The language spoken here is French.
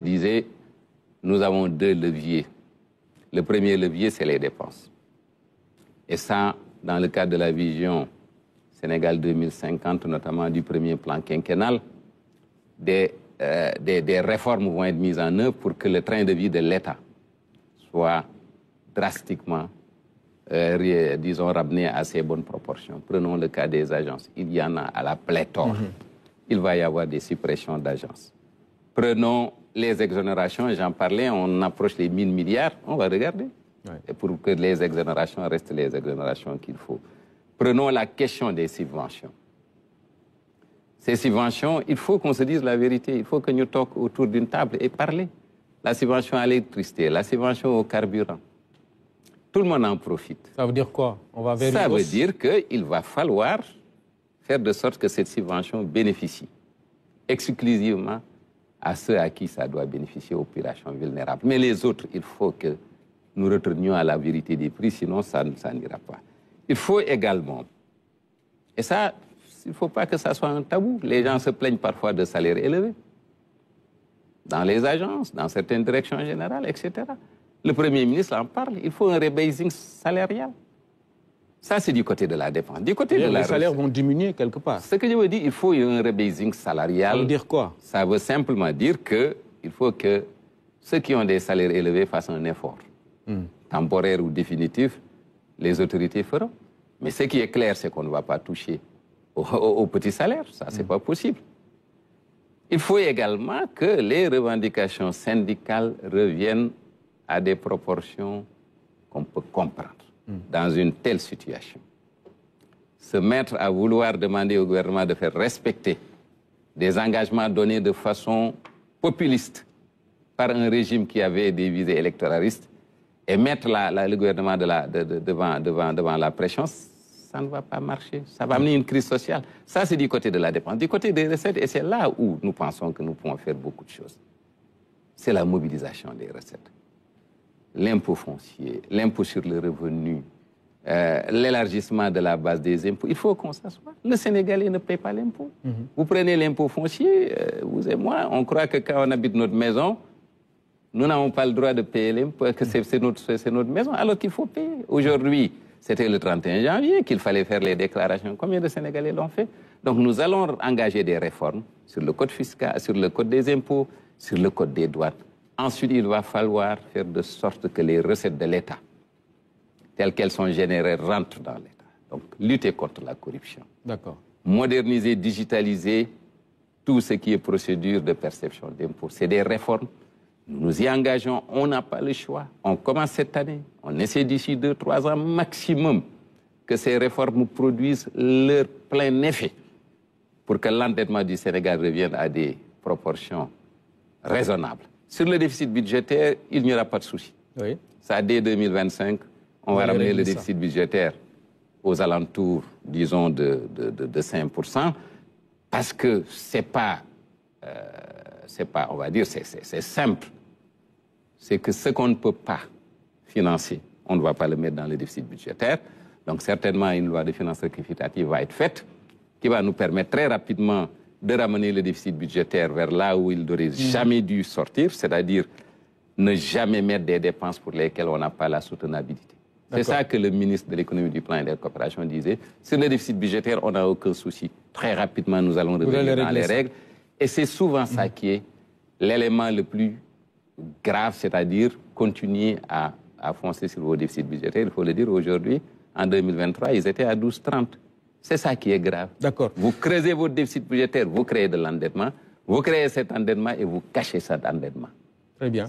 disait, nous avons deux leviers. Le premier levier, c'est les dépenses. Et ça, dans le cadre de la vision Sénégal 2050, notamment du premier plan quinquennal, des réformes vont être mises en œuvre pour que le train de vie de l'État soit drastiquement, disons, ramené à ses bonnes proportions. Prenons le cas des agences. Il y en a à la pléthore. Il va y avoir des suppressions d'agences. Prenons les exonérations, j'en parlais, on approche les 1000 milliards, on va regarder. Et pour que les exonérations restent les exonérations qu'il faut. Prenons la question des subventions. Ces subventions, il faut qu'on se dise la vérité. Il faut que nous toquions autour d'une table et parler. La subvention à l'électricité, la subvention au carburant. Tout le monde en profite. Ça veut dire quoi? On va vers Ça veut dire qu'il va falloir faire de sorte que cette subvention bénéficie exclusivement à ceux à qui ça doit bénéficier, aux populations vulnérables. Mais les autres, il faut que nous retournions à la vérité des prix, sinon ça n'ira pas. Il faut également, et ça, il ne faut pas que ça soit un tabou, les gens se plaignent parfois de salaires élevés, dans les agences, dans certaines directions générales, etc. Le Premier ministre en parle, il faut un rebasing salarial. Ça, c'est du côté de la dépense. Du côté de la les salaires vont diminuer quelque part. Ce que je veux dire, il faut un rebasing salarial. Ça veut dire quoi? Ça veut simplement dire qu'il faut que ceux qui ont des salaires élevés fassent un effort. Temporaire ou définitif, les autorités feront. Mais ce qui est clair, c'est qu'on ne va pas toucher aux petits salaires. Ça, c'est pas possible. Il faut également que les revendications syndicales reviennent à des proportions qu'on peut comprendre. Dans une telle situation, se mettre à vouloir demander au gouvernement de faire respecter des engagements donnés de façon populiste par un régime qui avait des visées électoralistes et mettre le gouvernement devant la pression, ça ne va pas marcher. Ça va amener une crise sociale. Ça, c'est du côté de la dépense. Du côté des recettes, et c'est là où nous pensons que nous pouvons faire beaucoup de choses, c'est la mobilisation des recettes. L'impôt foncier, l'impôt sur le revenu, l'élargissement de la base des impôts. Il faut qu'on s'assoie. Le Sénégalais ne paye pas l'impôt. Vous prenez l'impôt foncier, vous et moi, on croit que quand on habite notre maison, nous n'avons pas le droit de payer l'impôt, que c'est notre maison, alors qu'il faut payer. Aujourd'hui, c'était le 31 janvier qu'il fallait faire les déclarations. Combien de Sénégalais l'ont fait? Donc nous allons engager des réformes sur le code fiscal, sur le code des impôts, sur le code des douanes. Ensuite, il va falloir faire de sorte que les recettes de l'État, telles qu'elles sont générées, rentrent dans l'État. Donc, lutter contre la corruption. D'accord. Moderniser, digitaliser tout ce qui est procédure de perception d'impôts. C'est des réformes. Nous nous y engageons, on n'a pas le choix. On commence cette année. On essaie d'ici 2-3 ans maximum que ces réformes produisent leur plein effet pour que l'endettement du Sénégal revienne à des proportions raisonnables. Sur le déficit budgétaire, il n'y aura pas de souci. Oui. Ça, dès 2025, on va ramener le déficit budgétaire aux alentours, disons, de 5%, parce que c'est pas, on va dire, c'est simple. C'est que ce qu'on ne peut pas financer, on ne va pas le mettre dans le déficit budgétaire. Donc, certainement, une loi de finances rectificative va être faite, qui va nous permettre très rapidement de ramener le déficit budgétaire vers là où il n'aurait jamais dû sortir, c'est-à-dire ne jamais mettre des dépenses pour lesquelles on n'a pas la soutenabilité. C'est ça que le ministre de l'économie, du plan et de la coopération disait. Sur le déficit budgétaire, on n'a aucun souci. Très rapidement, nous allons revenir dans les règles. Et c'est souvent ça qui est l'élément le plus grave, c'est-à-dire continuer à foncer sur vos déficits budgétaires. Il faut le dire, aujourd'hui, en 2023, ils étaient à 12,30. C'est ça qui est grave. D'accord. Vous creusez votre déficit budgétaire, vous créez de l'endettement, vous créez cet endettement et vous cachez cet endettement. Très bien.